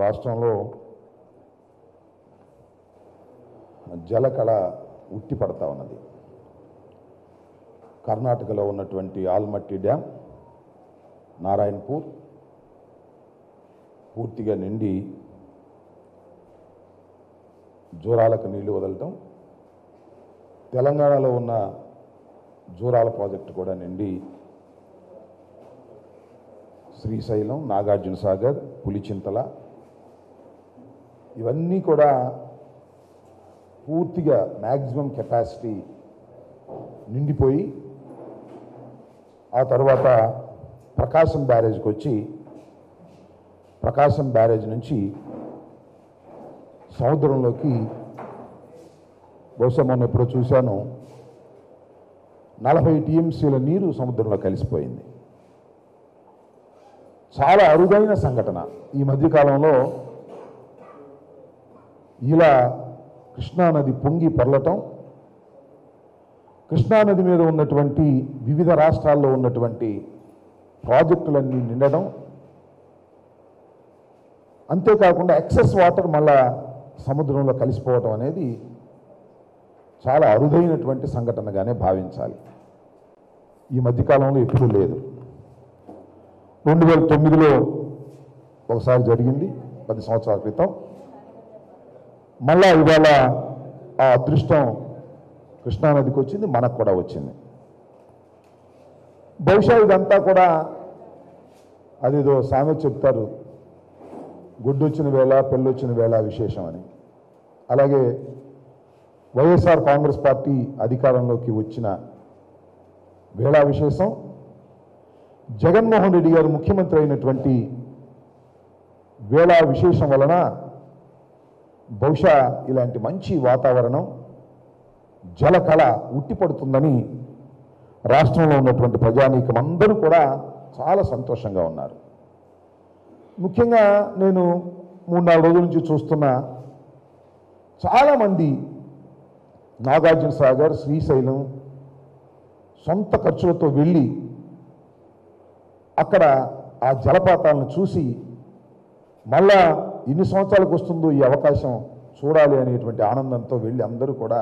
రాష్ట్రంలో జలకళ ఉట్టిపడతా ఉన్నది. కర్ణాటకలో ఉన్నటువంటి ఆల్మట్టి డ్యామ్, నారాయణపూర్ పూర్తిగా నిండి జూరాలకు నీళ్లు వదలటం, తెలంగాణలో ఉన్న జూరాల ప్రాజెక్టు కూడా నిండి శ్రీశైలం, నాగార్జున సాగర్, పులిచింతల ఇవన్నీ కూడా పూర్తిగా మ్యాక్సిమం కెపాసిటీ నిండిపోయి ఆ తర్వాత ప్రకాశం బ్యారేజ్కి వచ్చి ప్రకాశం బ్యారేజ్ నుంచి సముద్రంలోకి బహుశా మొన్న ఎప్పుడో చూశాను 40 టీఎంసీల నీరు సముద్రంలో కలిసిపోయింది. చాలా అరుదైన సంఘటన. ఈ మధ్యకాలంలో ఇలా కృష్ణానది పొంగి పొర్లటం, కృష్ణానది మీద ఉన్నటువంటి వివిధ రాష్ట్రాల్లో ఉన్నటువంటి ప్రాజెక్టులన్నీ నిండడం, అంతేకాకుండా ఎక్సెస్ వాటర్ మళ్ళా సముద్రంలో కలిసిపోవటం అనేది చాలా అరుదైనటువంటి సంఘటనగానే భావించాలి. ఈ మధ్యకాలంలో ఎప్పుడూ లేదు. 2009లో ఒకసారి జరిగింది, 10 సంవత్సరాల క్రితం. మళ్ళా ఇవాళ ఆ అదృష్టం కృష్ణానదికి వచ్చింది, మనకు కూడా వచ్చింది. బహుశా ఇదంతా కూడా అదేదో సామెత చెప్తారు, గుడ్డొచ్చిన వేళ పెళ్ళొచ్చిన వేళ విశేషం అని. అలాగే వైఎస్ఆర్ కాంగ్రెస్ పార్టీ అధికారంలోకి వచ్చిన వేళ విశేషం, జగన్మోహన్ రెడ్డి గారు ముఖ్యమంత్రి అయినటువంటి వేళ విశేషం వలన బహుశా ఇలాంటి మంచి వాతావరణం, జలకళ ఉట్టిపడుతుందని రాష్ట్రంలో ఉన్నటువంటి ప్రజానీకం అందరూ కూడా చాలా సంతోషంగా ఉన్నారు. ముఖ్యంగా నేను 3-4 రోజుల నుంచి చూస్తున్న చాలామంది నాగార్జున సాగర్, శ్రీశైలం సొంత ఖర్చులతో వెళ్ళి అక్కడ ఆ జలపాతాలను చూసి మళ్ళా ఎన్ని సంవత్సరాలకు వస్తుందో ఈ అవకాశం చూడాలి అనేటువంటి ఆనందంతో వెళ్ళి అందరూ కూడా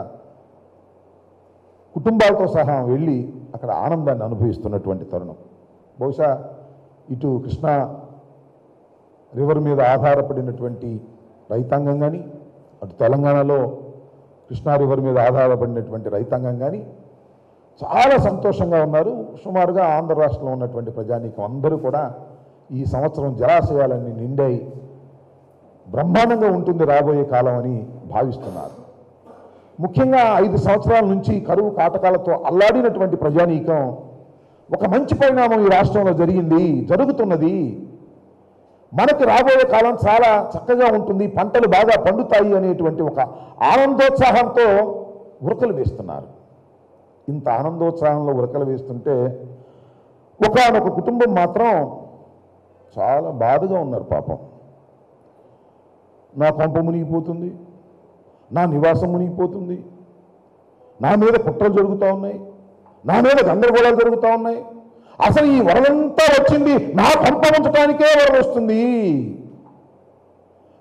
కుటుంబాలతో సహా వెళ్ళి అక్కడ ఆనందాన్ని అనుభవిస్తున్నటువంటి తరుణం. బహుశా ఇటు కృష్ణా రివర్ మీద ఆధారపడినటువంటి రైతాంగం కానీ, అటు తెలంగాణలో కృష్ణా రివర్ మీద ఆధారపడినటువంటి రైతాంగం కానీ చాలా సంతోషంగా ఉన్నారు. సుమారుగా ఆంధ్ర రాష్ట్రంలో ఉన్నటువంటి ప్రజానీకం అందరూ కూడా ఈ సంవత్సరం జలాశయాలన్నీ నిండాయి, బ్రహ్మాండంగా ఉంటుంది రాబోయే కాలం అని భావిస్తున్నారు. ముఖ్యంగా 5 సంవత్సరాల నుంచి కరువు కాటకాలతో అల్లాడినటువంటి ప్రజానీకం ఒక మంచి పరిణామం ఈ రాష్ట్రంలో జరుగుతున్నది. మనకు రాబోయే కాలం చాలా చక్కగా ఉంటుంది, పంటలు బాగా పండుతాయి అనేటువంటి ఒక ఆనందోత్సాహంతో ఉరకలు వేస్తున్నారు. ఇంత ఆనందోత్సాహంలో ఉరకలు వేస్తుంటే ఒకానొక కుటుంబం మాత్రం చాలా బాధగా ఉన్నారు. పాపం, నా కొంప మునిగిపోతుంది, నా నివాసం మునిగిపోతుంది, నా మీద కుట్రలు జరుగుతూ ఉన్నాయి, నా మీద గందరగోళాలు జరుగుతూ ఉన్నాయి, అసలు ఈ వరదంతా వచ్చింది నా కొంప ఉంచడానికే వరద వస్తుంది,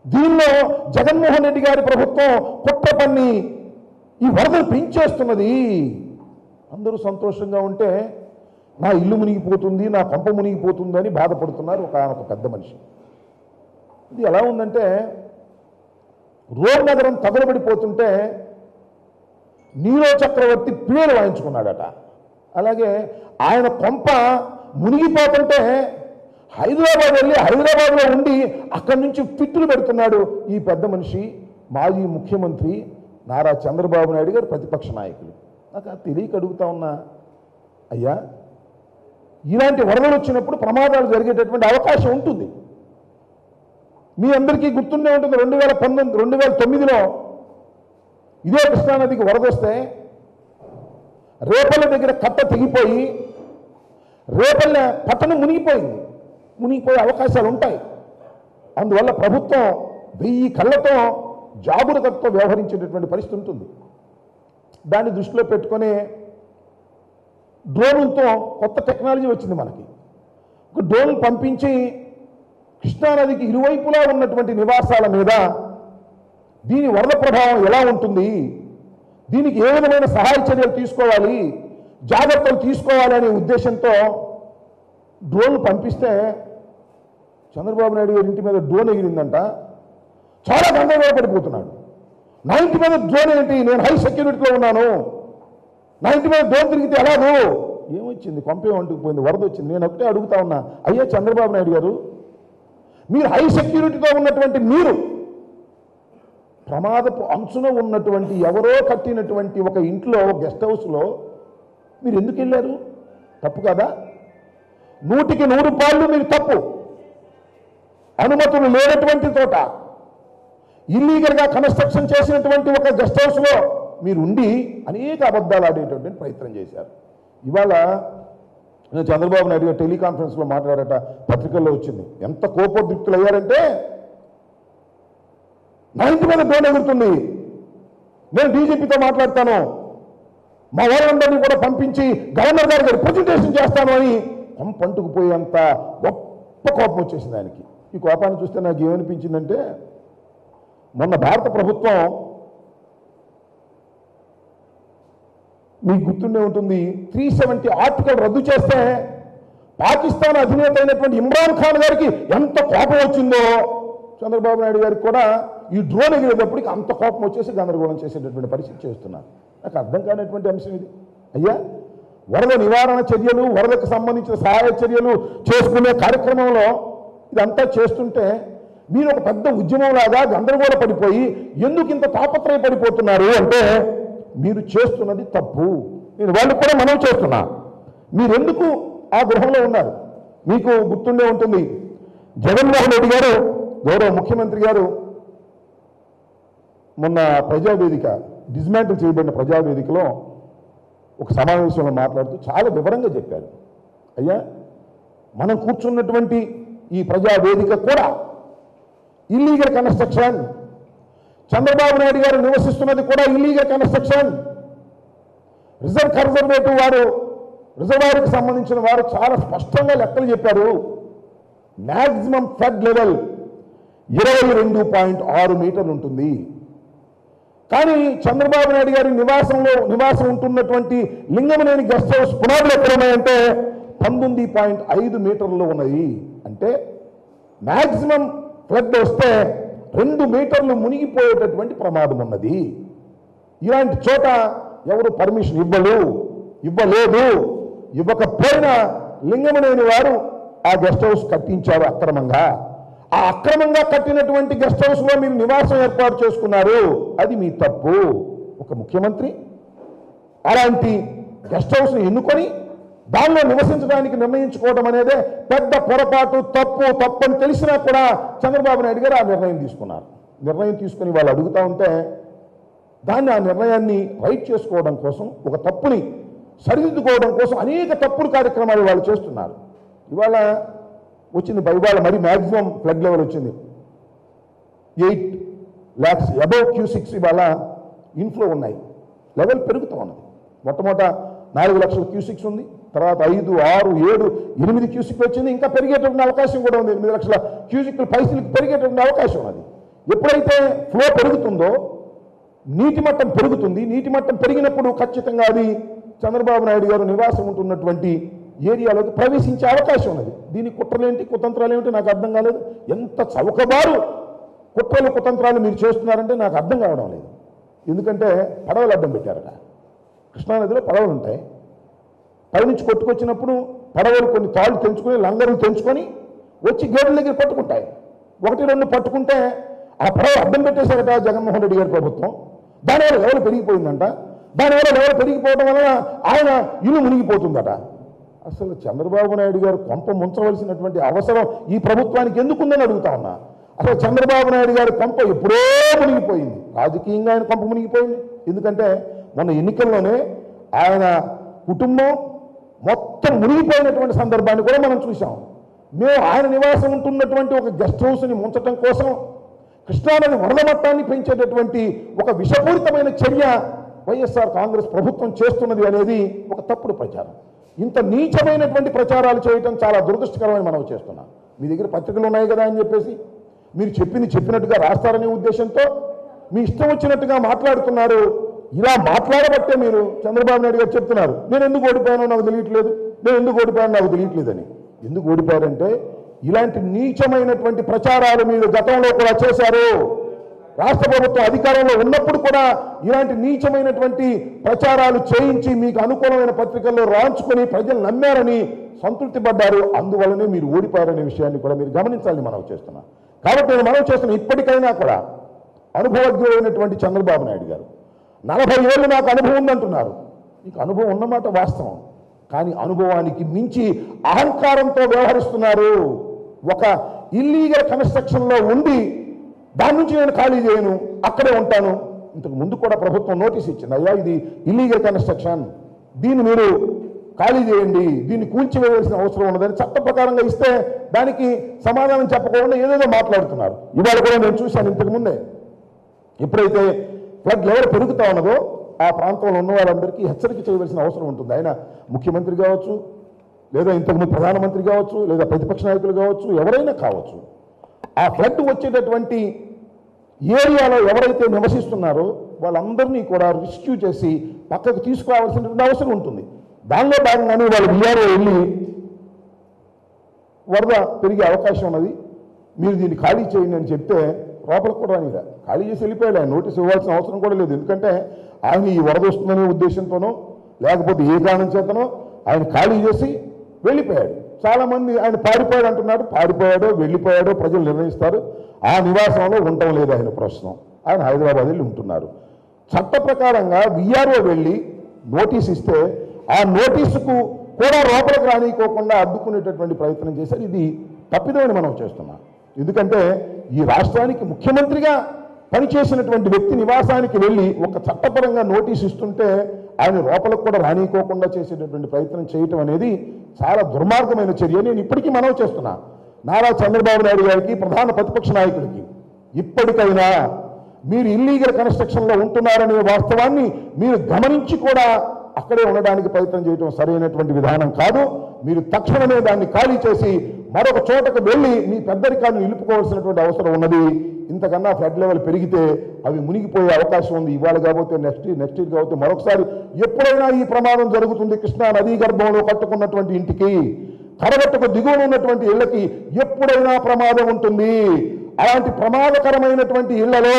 దీనిలో జగన్మోహన్ రెడ్డి గారి ప్రభుత్వం కుట్ర పన్ని ఈ వరదను పెంచేస్తున్నది. అందరూ సంతోషంగా ఉంటే నా ఇల్లు మునిగిపోతుంది, నా కొంప మునిగిపోతుంది అని బాధపడుతున్నారు ఒక పెద్ద మనిషి. ఇది ఎలా ఉందంటే, రోడ్ నగరం తగలబడిపోతుంటే నీరో చక్రవర్తి పేరు వాయించుకున్నాడట. అలాగే ఆయన కొంప మునిగిపోతుంటే హైదరాబాద్ వెళ్ళి హైదరాబాద్లో ఉండి అక్కడి నుంచి ఫిట్టులు పెడుతున్నాడు ఈ పెద్ద మనిషి, మాజీ ముఖ్యమంత్రి నారా చంద్రబాబు నాయుడు గారు, ప్రతిపక్ష నాయకులు. నాకు తెలియక అడుగుతా ఉన్నా, అయ్యా ఇలాంటి వరదలు వచ్చినప్పుడు ప్రమాదాలు జరిగేటటువంటి అవకాశం ఉంటుంది. మీ అందరికీ గుర్తుండే ఉంటుంది, 2009లో ఇదే కృష్ణానదికి వరద వస్తే రేపల్ల దగ్గర కట్ట తెగిపోయి రేపల్ల పట్టణం మునిగిపోయే అవకాశాలు ఉంటాయి. అందువల్ల ప్రభుత్వం 1000 కళ్ళతో జాగ్రత్తతో వ్యవహరించేటటువంటి పరిస్థితి ఉంటుంది. దాన్ని దృష్టిలో పెట్టుకొని డ్రోన్లతో కొత్త టెక్నాలజీ వచ్చింది మనకి. ఒక డ్రోన్ పంపించి కృష్ణానదికి ఇరువైపులా ఉన్నటువంటి నివాసాల మీద దీని వరద ప్రభావం ఎలా ఉంటుంది, దీనికి ఏ విధమైన సహాయ చర్యలు తీసుకోవాలి, జాగ్రత్తలు తీసుకోవాలి అనే ఉద్దేశంతో డ్రోన్లు పంపిస్తే చంద్రబాబు నాయుడు గారి ఇంటి మీద డ్రోన్ ఎగిరిందంట. చాలా గందరగోళపడిపోతున్నాడు. నా ఇంటి మీద డ్రోన్ ఏంటి, నేను హై సెక్యూరిటీలో ఉన్నాను, నా ఇంటి మీద డ్రోన్ తిరిగితే ఎలాగో, ఏమొచ్చింది, కొంపే వంటుకుపోయింది, వరద వచ్చింది. నేను ఒకటే అడుగుతా ఉన్నా, అయ్యా చంద్రబాబు నాయుడు గారు, మీరు హై సెక్యూరిటీతో ఉన్నటువంటి మీరు ప్రమాదపు అంచున ఉన్నటువంటి ఎవరో కట్టినటువంటి ఒక ఇంట్లో గెస్ట్ హౌస్లో మీరు ఎందుకు వెళ్ళారు? తప్పు కదా? 100కి 100 పాళ్ళు మీరు తప్పు. అనుమతులు లేనటువంటి చోట ఇల్లీగల్గా కన్స్ట్రక్షన్ చేసినటువంటి ఒక గెస్ట్ హౌస్లో మీరు ఉండి అనేక అబద్ధాలు ఆడేటటువంటి ప్రయత్నం చేశారు. ఇవాళ నేను చంద్రబాబు నాయుడు గారు టెలికాన్ఫరెన్స్లో మాట్లాడట, పత్రికల్లో వచ్చింది. ఎంత కోపోద్రిక్తులు అయ్యారంటే, నా ఇంటి మీద డ్రోన్ ఎగురుతుంది, నేను డీజీపీతో మాట్లాడతాను, మా వాళ్ళందరినీ కూడా పంపించి గవర్నర్ గారికి రిప్రజెంటేషన్ చేస్తాను అని పంటుకుపోయేంత గొప్ప కోపం వచ్చేసింది ఆయనకి. ఈ కోపాన్ని చూస్తే నాకు ఏమనిపించిందంటే, మొన్న భారత ప్రభుత్వం, మీకు గుర్తుండే ఉంటుంది, 370 ఆర్టికల్ రద్దు చేస్తే పాకిస్తాన్ అధినేత అయినటువంటి ఇమ్రాన్ ఖాన్ గారికి ఎంత కోపం వచ్చిందో, చంద్రబాబు నాయుడు గారికి కూడా ఈ డ్రోన్ ఎగిరేటప్పటికి అంత కోపం వచ్చేసి గందరగోళం చేసేటటువంటి పరిస్థితి చేస్తున్నారు. నాకు అర్థం కానటువంటి అంశం ఇది. అయ్యా, వరద నివారణ చర్యలు, వరదకు సంబంధించిన సహాయ చర్యలు చేసుకునే కార్యక్రమంలో ఇదంతా చేస్తుంటే మీరు ఒక పెద్ద ఉద్యమంలాగా గందరగోళ పడిపోయి ఎందుకు ఇంత తాపత్రయపడిపోతున్నారు అంటే, మీరు చేస్తున్నది తప్పు. నేను వాళ్ళు కూడా మనం చేస్తున్నా. మీరెందుకు ఆ గృహంలో ఉన్నారు? మీకు గుర్తుండే ఉంటుంది, జగన్మోహన్ రెడ్డి గారు, గౌరవ ముఖ్యమంత్రి గారు మొన్న ప్రజావేదిక, డిస్మాంటిల్ చేయబడిన ప్రజావేదికలో ఒక సమావేశంలో మాట్లాడుతూ చాలా వివరంగా చెప్పారు. అయ్యా, మనం కూర్చున్నటువంటి ఈ ప్రజావేదిక కూడా ఇల్లీగల్ కన్స్ట్రక్షన్, చంద్రబాబు నాయుడు గారు నివసిస్తున్నది కూడా ఇల్లీగల్ కన్స్ట్రక్షన్. కన్జర్వేటివ్ వారు, రిజర్వాయర్కి సంబంధించిన వారు చాలా స్పష్టంగా లెక్కలు చెప్పారు. మ్యాక్సిమం ఫ్లడ్ లెవెల్ 22.6 మీటర్లు ఉంటుంది. కానీ చంద్రబాబు నాయుడు గారి నివాసం ఉంటున్నటువంటి లింగమనేని గెస్ట్ హౌస్ పునాదులు ఎక్కడ ఉన్నాయంటే 19.5 మీటర్లు ఉన్నాయి. అంటే మ్యాక్సిమం ఫ్లడ్ వస్తే 2 మీటర్లు మునిగిపోయేటటువంటి ప్రమాదం ఉన్నది. ఇలాంటి చోట ఎవరు పర్మిషన్ ఇవ్వలేదు. ఇవ్వకపోయినా లింగమనేని వారు ఆ గెస్ట్ హౌస్ కట్టించారు అక్రమంగా. ఆ అక్రమంగా కట్టినటువంటి గెస్ట్ హౌస్లో మీరు నివాసం ఏర్పాటు చేసుకున్నారు, అది మీ తప్పు. ఒక ముఖ్యమంత్రి అలాంటి గెస్ట్ హౌస్ని ఎన్నుకొని దానిలో నివసించడానికి నిర్ణయించుకోవడం అనేదే పెద్ద పొరపాటు, తప్పని తెలిసినా కూడా చంద్రబాబు నాయుడు గారు ఆ నిర్ణయం తీసుకున్నారు. నిర్ణయం తీసుకుని వాళ్ళు అడుగుతూ ఉంటే ఆ నిర్ణయాన్ని రైట్ చేసుకోవడం కోసం, ఒక తప్పుని సరిదిద్దుకోవడం కోసం అనేక తప్పుడు కార్యక్రమాలు వాళ్ళు చేస్తున్నారు. ఇవాళ వచ్చింది, ఇవాళ మరి మ్యాక్సిమం ఫ్లడ్ లెవెల్ వచ్చింది 8 lakhs అబౌవ్ క్యూసిక్స్ ఇవాళ ఇన్ఫ్లో ఉన్నాయి. లెవెల్ పెరుగుతూ ఉన్నది. మొట్టమొదట 4 లక్షల క్యూసిక్స్ ఉంది, తర్వాత 5, 6, 7, 8 క్యూసిక్లు వచ్చింది. ఇంకా పెరిగేటువంటి అవకాశం కూడా ఉంది. 8 లక్షల క్యూసిక్లు పైసలకు పెరిగేటువంటి అవకాశం ఉన్నది. ఎప్పుడైతే ఫ్లో పెరుగుతుందో నీటి మట్టం పెరుగుతుంది. నీటి మట్టం పెరిగినప్పుడు ఖచ్చితంగా అది చంద్రబాబు నాయుడు గారు నివాసం ఉంటున్నటువంటి ఏరియాలోకి ప్రవేశించే అవకాశం ఉన్నది. దీని కుట్రలేంటి, కుతంత్రాలు ఏమిటి నాకు అర్థం కాలేదు. ఎంత చౌకబారు కుట్రలు కుతంత్రాలు మీరు చేస్తున్నారంటే నాకు అర్థం కావడం లేదు. ఎందుకంటే పడవలు అడ్డం పెట్టారట. కృష్ణానదిలో పడవలు ఉంటాయి. పైనుంచి కొట్టుకొచ్చినప్పుడు పడవలు కొన్ని తాళ్ళు తెంచుకొని, లంగర్లు తెంచుకొని వచ్చి గేట్ల దగ్గర పట్టుకుంటాయి. 1, 2 పట్టుకుంటే ఆ పడవ అడ్డం పెట్టేశారట జగన్మోహన్ రెడ్డి గారి ప్రభుత్వం. దానివల్ల లెవెల్ పెరిగిపోయిందంట. దానివల్ల లెవెల్ పెరిగిపోవడం వలన ఆయన ఇల్లు మునిగిపోతుందట. అసలు చంద్రబాబు నాయుడు గారు కొంప ముంచవలసినటువంటి అవసరం ఈ ప్రభుత్వానికి ఎందుకుందని అడుగుతా ఉన్నా. అసలు చంద్రబాబు నాయుడు గారి కొంప ఎప్పుడో మునిగిపోయింది. రాజకీయంగా ఆయన కొంప మునిగిపోయింది. ఎందుకంటే మొన్న ఎన్నికల్లోనే ఆయన కుటుంబం మొత్తం మునిగిపోయినటువంటి సందర్భాన్ని కూడా మనం చూసాం. మేము ఆయన నివాసం ఉంటున్నటువంటి ఒక గెస్ట్ హౌస్ని ముంచడం కోసం కృష్ణానది వరద మట్టాన్ని పెంచేటటువంటి ఒక విషపూరితమైన చర్య వైఎస్ఆర్ కాంగ్రెస్ ప్రభుత్వం చేస్తున్నది అనేది ఒక తప్పుడు ప్రచారం. ఇంత నీచమైనటువంటి ప్రచారాలు చేయటం చాలా దురదృష్టకరమని మనం చేస్తున్నాం. మీ దగ్గర పత్రికలు ఉన్నాయి కదా అని చెప్పేసి మీరు చెప్పినట్టుగా రాస్తారనే ఉద్దేశంతో మీ ఇష్టం వచ్చినట్టుగా మాట్లాడుతున్నారు. ఇలా మాట్లాడబట్టే మీరు చంద్రబాబు నాయుడు గారు చెప్తున్నారు నేను ఎందుకు ఓడిపోయానో నాకు తెలియట్లేదు, నేను ఎందుకు ఓడిపోయానో నాకు తెలియట్లేదని. ఎందుకు ఓడిపోయారంటే ఇలాంటి నీచమైనటువంటి ప్రచారాలు మీరు గతంలో కూడా చేశారు. రాష్ట్ర ప్రభుత్వం అధికారంలో ఉన్నప్పుడు కూడా ఇలాంటి నీచమైనటువంటి ప్రచారాలు చేయించి మీకు అనుకూలమైన పత్రికల్లో రాంచుకొని ప్రజలు నమ్మారని సంతృప్తి పడ్డారు. అందువల్లనే మీరు ఓడిపోయారనే విషయాన్ని కూడా మీరు గమనించాలని మనం చేస్తున్నాం. కాబట్టి నేను మనం చేస్తున్నా ఇప్పటికైనా కూడా అనుభవజ్ఞుడైనటువంటి చంద్రబాబు నాయుడు గారు 40 ఏళ్ళు నాకు అనుభవం ఉందంటున్నారు. మీకు అనుభవం ఉన్నమాట వాస్తవం, కానీ అనుభవానికి మించి అహంకారంతో వ్యవహరిస్తున్నారు. ఒక ఇల్లీగల్ కన్స్ట్రక్షన్లో ఉండి దాని నుంచి నేను ఖాళీ చేయను, అక్కడే ఉంటాను. ఇంతకు ముందు కూడా ప్రభుత్వం నోటీస్ ఇచ్చింది, అయ్యా ఇది ఇల్లీగల్ కన్స్ట్రక్షన్, దీన్ని మీరు ఖాళీ చేయండి, దీన్ని కూల్చివేయాల్సిన అవసరం ఉన్నదని చట్ట ప్రకారంగా ఇస్తే దానికి సమాధానం చెప్పకుండా ఏదేదో మాట్లాడుతున్నారు. ఇవాళ కూడా నేను చూశాను ఇంతకు ముందే, ఎప్పుడైతే ఫ్లడ్ లెవెల్ పెరుగుతూ ఉన్నదో ఆ ప్రాంతంలో ఉన్న వాళ్ళందరికీ హెచ్చరిక చేయవలసిన అవసరం ఉంటుంది. ఆయన ముఖ్యమంత్రి కావచ్చు, లేదా ఇంతకుముందు ప్రధానమంత్రి కావచ్చు, లేదా ప్రతిపక్ష నాయకులు కావచ్చు, ఎవరైనా కావచ్చు. ఆ ఫ్లడ్ వచ్చేటటువంటి ఏరియాలో ఎవరైతే నివసిస్తున్నారో వాళ్ళందరినీ కూడా రెస్క్యూ చేసి పక్కకు తీసుకురావాల్సినటువంటి అవసరం ఉంటుంది. దానిలో భాగంగానే వాళ్ళు వీఆర్ఓ వెళ్ళి వరద పెరిగే అవకాశం ఉన్నది, మీరు దీన్ని ఖాళీ చేయండి అని చెప్తే లోపలికి కూడా రానిగా ఖాళీ చేసి వెళ్ళిపోయాడు. ఆయన నోటీస్ ఇవ్వాల్సిన అవసరం కూడా లేదు. ఎందుకంటే ఆయన ఈ వరద వస్తుందనే ఉద్దేశంతోనో లేకపోతే ఏ కారణం చేతనో ఆయన ఖాళీ చేసి వెళ్ళిపోయాడు. చాలామంది ఆయన పారిపోయాడు అంటున్నాడు. పారిపోయాడో వెళ్ళిపోయాడో ప్రజలు నిర్ణయిస్తారు. ఆ నివాసంలో ఉండటం లేదు ఆయన ప్రస్తుతం. ఆయన హైదరాబాద్ వెళ్ళి ఉంటున్నారు. చట్ట ప్రకారంగా వీఆర్ఓ వెళ్ళి నోటీస్ ఇస్తే ఆ నోటీసుకు కూడా లోపలికి రానికోకుండా అడ్డుకునేటటువంటి ప్రయత్నం చేశారు. ఇది తప్పిదమని మనం చేస్తున్నాం. ఎందుకంటే ఈ రాష్ట్రానికి ముఖ్యమంత్రిగా పనిచేసినటువంటి వ్యక్తి నివాసానికి వెళ్ళి ఒక చట్టపరంగా నోటీస్ ఇస్తుంటే ఆయన లోపలకు కూడా రానికోకుండా చేసేటటువంటి ప్రయత్నం చేయటం అనేది చాలా దుర్మార్గమైన చర్య. నేను ఇప్పటికీ మనవి చేస్తున్నా నారా చంద్రబాబు నాయుడు గారికి, ప్రధాన ప్రతిపక్ష నాయకుడికి, ఇప్పటికైనా మీరు ఇల్లీగల్ కన్స్ట్రక్షన్లో ఉంటున్నారనే వాస్తవాన్ని మీరు గమనించి కూడా అక్కడే ఉండడానికి ప్రయత్నం చేయడం సరైనటువంటి విధానం కాదు. మీరు తక్షణమే దాన్ని ఖాళీ చేసి మరొక చోటకు వెళ్ళి మీ పెద్దరికాన్ని నిలుపుకోవాల్సినటువంటి అవసరం ఉన్నది. ఇంతకన్నా ఫ్లడ్ లెవెల్ పెరిగితే అవి మునిగిపోయే అవకాశం ఉంది. ఇవాళ కాకపోతే నెక్స్ట్ ఇయర్ కాకపోతే మరొకసారి ఎప్పుడైనా ఈ ప్రమాదం జరుగుతుంది. కృష్ణా నదీ గర్భంలో కట్టుకున్నటువంటి ఇంటికి, కరగట్టుకు దిగువన ఉన్నటువంటి ఇళ్లకి ఎప్పుడైనా ప్రమాదం ఉంటుంది. అలాంటి ప్రమాదకరమైనటువంటి ఇళ్లలో,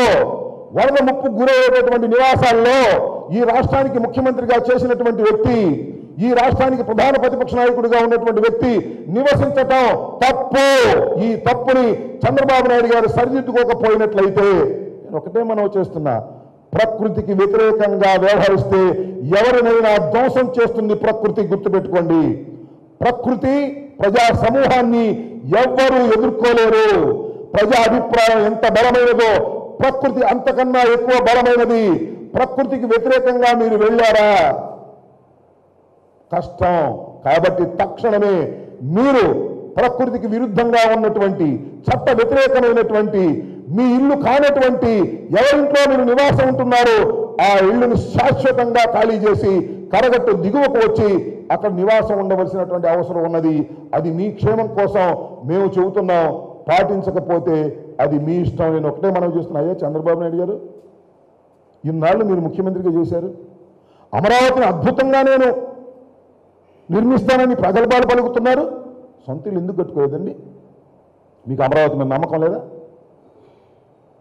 వరద ముప్పు గురయ్యేటటువంటి నివాసాల్లో ఈ రాష్ట్రానికి ముఖ్యమంత్రిగా చేసినటువంటి వ్యక్తి, ఈ రాష్ట్రానికి ప్రధాన ప్రతిపక్ష నాయకుడిగా ఉన్నటువంటి వ్యక్తి నివసించటం తప్పు. ఈ తప్పుని చంద్రబాబు నాయుడు గారు సరిదిద్దుకోకపోయినట్లయితే నేను ఒకటే మనవి చేస్తున్నా, ప్రకృతికి వ్యతిరేకంగా వ్యవహరిస్తే ఎవరినైనా ధ్వంసం చేస్తుంది ప్రకృతి. గుర్తుపెట్టుకోండి, ప్రకృతి ప్రజా సమూహాన్ని ఎవ్వరూ ఎదుర్కోలేరు. ప్రజా అభిప్రాయం ఎంత బలమైనదో ప్రకృతి అంతకన్నా ఎక్కువ బలమైనది. ప్రకృతికి వ్యతిరేకంగా మీరు వెళ్ళారా కష్టం. కాబట్టి తక్షణమే మీరు ప్రకృతికి విరుద్ధంగా ఉన్నటువంటి, చట్ట వ్యతిరేకమైనటువంటి, మీ ఇల్లు కానటువంటి ఎవరింట్లో మీరు నివాసం ఉంటున్నారో ఆ ఇల్లును శాశ్వతంగా ఖాళీ చేసి కరగట్టు దిగువకు వచ్చి అక్కడ నివాసం ఉండవలసినటువంటి అవసరం ఉన్నది. అది మీ క్షేమం కోసం మేము చెబుతున్నాం. పాటించకపోతే అది మీ ఇష్టం. నేను ఒకటే మనం చూస్తున్నా, అయ్యా చంద్రబాబు నాయుడు గారు ఇన్నాళ్ళు మీరు ముఖ్యమంత్రిగా చేశారు, అమరావతిని అద్భుతంగా నేను నిర్మిస్తానని ప్రగల్భాలు పలుకుతున్నారు. సొంత ఇల్లు ఎందుకు కట్టుకోలేదండి? మీకు అమరావతి మీద నమ్మకం లేదా?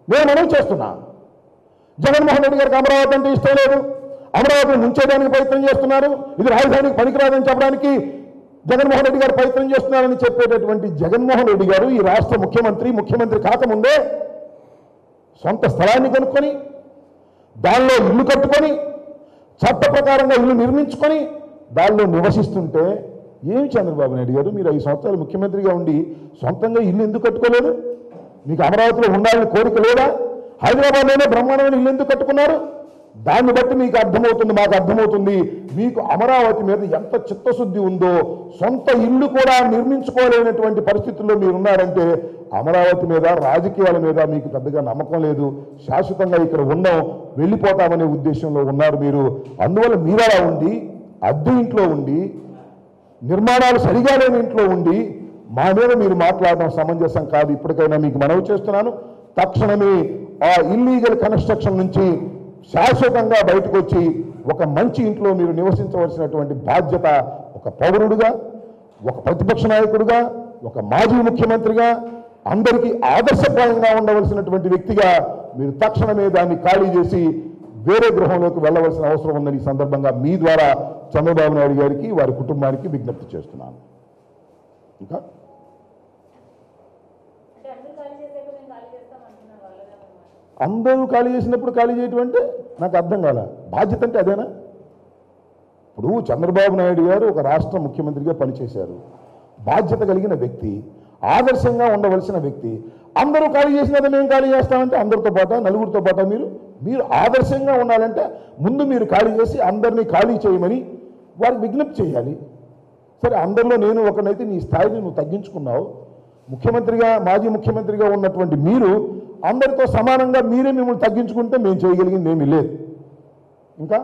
నేను మనం చేస్తున్నా. జగన్మోహన్ రెడ్డి గారికి అమరావతి అంటే ఇష్టం లేదు, అమరావతిని ముంచేయడానికి ప్రయత్నం చేస్తున్నారు. ఇది రాజధానికి పనికిరాదని చెప్పడానికి జగన్మోహన్ రెడ్డి గారు ప్రయత్నం చేస్తున్నారని చెప్పేటటువంటి జగన్మోహన్ రెడ్డి గారు ఈ రాష్ట్ర ముఖ్యమంత్రి కాకముందే సొంత స్థలాన్ని కొనుక్కొని దానిలో ఇల్లు కట్టుకొని చట్ట ప్రకారంగా ఇల్లు నిర్మించుకొని దానిలో నివసిస్తుంటే ఏమి చంద్రబాబు నాయుడు గారు మీరు 5 సంవత్సరాలు ముఖ్యమంత్రిగా ఉండి సొంతంగా ఇల్లు ఎందుకు కట్టుకోలేదు? మీకు అమరావతిలో ఉండాలని కోరిక లేదా? హైదరాబాద్లోనే బ్రహ్మాండమైన ఇల్లు ఎందుకు కట్టుకున్నారు? దాన్ని బట్టి మీకు అర్థమవుతుంది, మాకు అర్థమవుతుంది మీకు అమరావతి మీద ఎంత చిత్తశుద్ధి ఉందో. సొంత ఇల్లు కూడా నిర్మించుకోలేనటువంటి పరిస్థితుల్లో మీరు ఉన్నారంటే అమరావతి మీద, రాజకీయాల మీద మీకు పెద్దగా నమ్మకం లేదు. శాశ్వతంగా ఇక్కడ ఉన్నాం, వెళ్ళిపోతామనే ఉద్దేశంలో ఉన్నారు మీరు. అందువల్ల మీరు అలా ఉండి, అద్దె ఇంట్లో ఉండి, నిర్మాణాలు సరిగా లేని ఇంట్లో ఉండి మా మీద మీరు మాట్లాడడం సమంజసం కాదు. ఇప్పటికైనా మీకు మనవి చేస్తున్నాను, తక్షణమే ఆ ఇల్లీగల్ కన్స్ట్రక్షన్ నుంచి శాశ్వతంగా బయటకు వచ్చి ఒక మంచి ఇంట్లో మీరు నివసించవలసినటువంటి బాధ్యత ఒక పౌరుడుగా, ఒక ప్రతిపక్ష నాయకుడుగా, ఒక మాజీ ముఖ్యమంత్రిగా, అందరికీ ఆదర్శప్రాయంగా ఉండవలసినటువంటి వ్యక్తిగా మీరు తక్షణమే దాన్ని ఖాళీ చేసి వేరే గృహంలోకి వెళ్ళవలసిన అవసరం ఉందని ఈ సందర్భంగా మీ ద్వారా చంద్రబాబు నాయుడు గారికి, వారి కుటుంబానికి విజ్ఞప్తి చేస్తున్నాను. ఇంకా అందరూ ఖాళీ చేసినప్పుడు ఖాళీ చేయటం అంటే నాకు అర్థం కాల. బాధ్యత అంటే అదేనా? ఇప్పుడు చంద్రబాబు నాయుడు గారు ఒక రాష్ట్ర ముఖ్యమంత్రిగా పనిచేశారు, బాధ్యత కలిగిన వ్యక్తి, ఆదర్శంగా ఉండవలసిన వ్యక్తి. అందరూ ఖాళీ చేసినది మేము ఖాళీ చేస్తామంటే అందరితో పాటు, నలుగురితో పాటు మీరు ఆదర్శంగా ఉండాలంటే ముందు మీరు ఖాళీ చేసి అందరినీ ఖాళీ చేయమని వారికి విజ్ఞప్తి చేయాలి. సరే, అందరిలో నేను ఒకనైతే నీ స్థాయిని నువ్వు తగ్గించుకున్నావు. ముఖ్యమంత్రిగా, మాజీ ముఖ్యమంత్రిగా ఉన్నటువంటి మీరు అందరితో సమానంగా మీరే మిమ్మల్ని తగ్గించుకుంటే మేము చేయగలిగింది ఏమీ లేదు. ఇంకా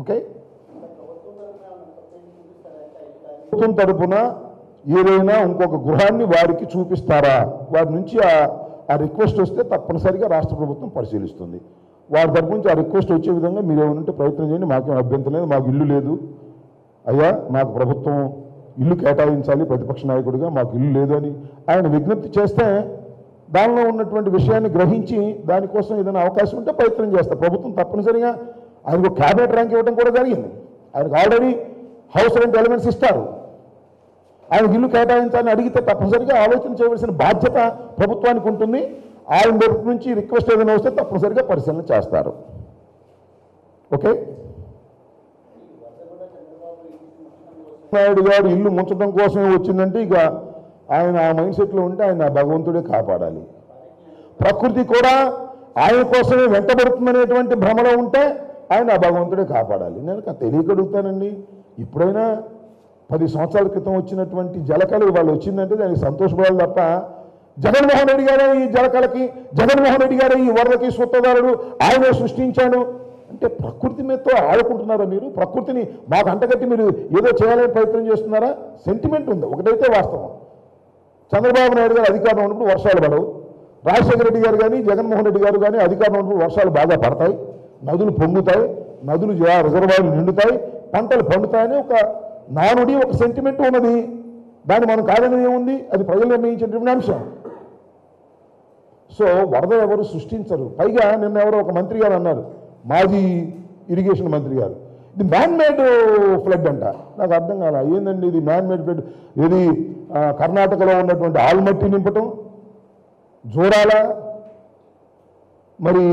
ఓకే, ప్రభుత్వం తరపున ఏదైనా ఇంకొక గృహాన్ని వారికి చూపిస్తారా? వారి నుంచి ఆ రిక్వెస్ట్ వస్తే తప్పనిసరిగా రాష్ట్ర ప్రభుత్వం పరిశీలిస్తుంది. వారి తరపు నుంచి ఆ రిక్వెస్ట్ వచ్చే విధంగా మీరు ఏమంటే ప్రయత్నం చేయండి. మాకేం అభ్యంతరం లేదు. మాకు ఇల్లు లేదు అయ్యా, మాకు ప్రభుత్వం ఇల్లు కేటాయించాలి, ప్రతిపక్ష నాయకుడిగా మాకు ఇల్లు లేదు అని ఆయన విజ్ఞప్తి చేస్తే దానిలో ఉన్నటువంటి విషయాన్ని గ్రహించి దానికోసం ఏదైనా అవకాశం ఉంటే ప్రయత్నం చేస్తాం. ప్రభుత్వం తప్పనిసరిగా ఆయనకు క్యాబినెట్ ర్యాంక్ ఇవ్వడం కూడా జరిగింది. ఆయనకు ఆల్రెడీ హౌస్ రెంట్ ఎలిమెంట్స్ ఇస్తారు. ఆయనకు ఇల్లు కేటాయించాలని అడిగితే తప్పనిసరిగా ఆలోచన చేయవలసిన బాధ్యత ప్రభుత్వానికి ఉంటుంది. ఆయన వైపు నుంచి రిక్వెస్ట్ ఏదైనా వస్తే తప్పనిసరిగా పరిశీలన చేస్తారు. ఓకే, నాయుడు గారు ఇల్లు ముంచడం కోసమే వచ్చిందంటే ఇక ఆయన ఆ మైండ్ సెట్లో ఉంటే ఆయన భగవంతుడే కాపాడాలి. ప్రకృతి కూడా ఆయన కోసమే వెంటబడుతుందనేటువంటి భ్రమలో ఉంటే ఆయన ఆ భగవంతుడే కాపాడాలి. నేను తెలియకడుగుతానండి, ఇప్పుడైనా 10 సంవత్సరాల క్రితం వచ్చినటువంటి జలకళ వాళ్ళు వచ్చిందంటే దానికి సంతోషపడాలి తప్ప జగన్మోహన్ రెడ్డి గారే ఈ జలకళకి, జగన్మోహన్ రెడ్డి గారే ఈ వరదకి సూత్రధారుడు, ఆయనే సృష్టించాడు అంటే ప్రకృతి మీదతో ఆడుకుంటున్నారా మీరు? ప్రకృతిని మాకు అంటగట్టి మీరు ఏదో చేయాలని ప్రయత్నం చేస్తున్నారా? సెంటిమెంట్ ఉంది. ఒకటైతే వాస్తవం, చంద్రబాబు నాయుడు గారు అధికారంలో ఉన్నప్పుడు వర్షాలు పడవు, రాజశేఖర రెడ్డి గారు కానీ జగన్మోహన్ రెడ్డి గారు కానీ అధికారంలో ఉన్నప్పుడు వర్షాలు బాగా పడతాయి, నదులు పొంగుతాయి, నదులు రిజర్వాయర్లు నిండుతాయి, పంటలు పండుతాయని ఒక నానుడి, ఒక సెంటిమెంట్ ఉన్నది. దాన్ని మనం కాదని ఏముంది, అది ప్రజలు నిర్ణయించేటువంటి అంశం. సో వరద ఎవరు సృష్టించరు. పైగా నిన్న ఎవరో ఒక మంత్రి గారు అన్నారు, మాజీ ఇరిగేషన్ మంత్రి గారు, ఇది మ్యాన్ మేడ్ ఫ్లడ్ అంట. నాకు అర్థం కాల, ఏందండి ఇది మ్యాన్ మేడ్ ఫ్లడ్? ఇది కర్ణాటకలో ఉన్నటువంటి ఆల్మట్టి నింపటం, జోరాల, మరి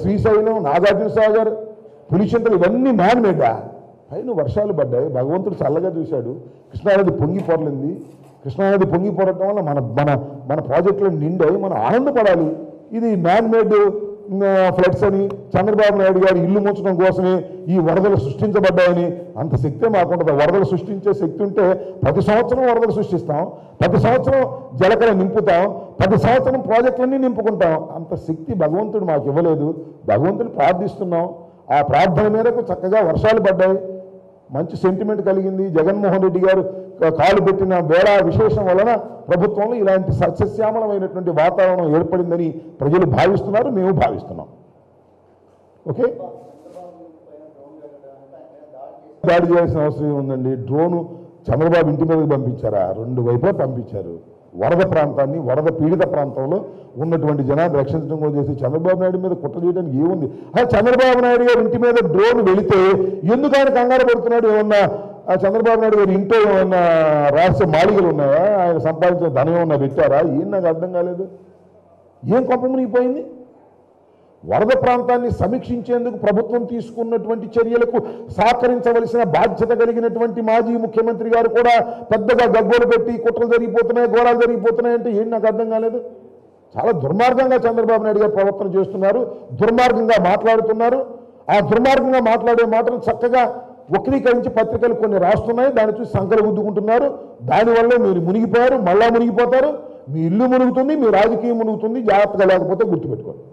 శ్రీశైలం, నాగార్జున సాగర్, పులిచింతలు, ఇవన్నీ మ్యాన్ మేడా? పైన వర్షాలు పడ్డాయి, భగవంతుడు చల్లగా చూశాడు, కృష్ణానది పొంగి పొరలింది. కృష్ణానది పొంగి పొరటం వల్ల మన మన మన ప్రాజెక్టులు నిండాయి, మనం ఆనందపడాలి. ఇది మ్యాన్ మేడ్ ఫ్లడ్స్ అని, చంద్రబాబు నాయుడు గారు ఇల్లు ముంచడం కోసమే ఈ వరదలు సృష్టించబడ్డాయని అంత శక్తే మాకుంటుంది. వరదలు సృష్టించే శక్తి ఉంటే ప్రతి సంవత్సరం వరదలు సృష్టిస్తాం, ప్రతి సంవత్సరం జలకళ నింపుతాం, ప్రతి సంవత్సరం ప్రాజెక్టులన్నీ నింపుకుంటాం. అంత శక్తి భగవంతుడు మాకు ఇవ్వలేదు. భగవంతుడు ప్రార్థిస్తున్నాం, ఆ ప్రార్థన మేరకు చక్కగా వర్షాలు పడ్డాయి, మంచి సెంటిమెంట్ కలిగింది. జగన్మోహన్ రెడ్డి గారు కాలు పెట్టిన వేళ విశేషం వలన ప్రభుత్వంలో ఇలాంటి సస్యశ్యామలమైనటువంటి వాతావరణం ఏర్పడిందని ప్రజలు భావిస్తున్నారు, మేము భావిస్తున్నాం. ఓకే, దాడి చేయాల్సిన అవసరం ఉందండి. డ్రోను చంద్రబాబు ఇంటి మీదకి పంపించారా? 2 వైపులా పంపించారు. వరద ప్రాంతాన్ని, వరద పీడిత ప్రాంతంలో ఉన్నటువంటి జనాన్ని రక్షించడం కోసం చేసి చంద్రబాబు నాయుడు మీద కుట్ర చేయడానికి ఏముంది? చంద్రబాబు నాయుడు గారి ఇంటి మీద డ్రోన్ వెళితే ఎందుకు ఆయన కంగారు పడుతున్నాడు? ఏమన్నా చంద్రబాబు నాయుడు గారి ఇంట్లో ఏమన్నా రహస్య మాళిగలు ఉన్నాయా? ఆయన సంపాదించిన ధనం ఏమన్నా పెట్టారా? ఏం నాకు అర్థం కాలేదు. ఏం కొంప మునిగిపోయింది? వరద ప్రాంతాన్ని సమీక్షించేందుకు ప్రభుత్వం తీసుకున్నటువంటి చర్యలకు సహకరించవలసిన బాధ్యత కలిగినటువంటి మాజీ ముఖ్యమంత్రి గారు కూడా పెద్దగా గగ్గోలు పెట్టి కుట్రలు జరిగిపోతున్నాయి, ఘోరాలు జరిగిపోతున్నాయి అంటే ఏం నాకు అర్థం కాలేదు. చాలా దుర్మార్గంగా చంద్రబాబు నాయుడు గారు ప్రవర్తన చేస్తున్నారు, దుర్మార్గంగా మాట్లాడుతున్నారు. ఆ దుర్మార్గంగా మాట్లాడే మాటలు చక్కగా వక్రీకరించి పత్రికలు కొన్ని రాస్తున్నాయి, దాన్ని చూసి సంకలు గుద్దుకుంటున్నారు. దానివల్ల మీరు మునిగిపోయారు, మళ్ళా మునిగిపోతారు. మీ ఇల్లు మునుగుతుంది, మీ రాజకీయం మునుగుతుంది. జాగ్రత్తగా లేకపోతే గుర్తుపెట్టుకోండి.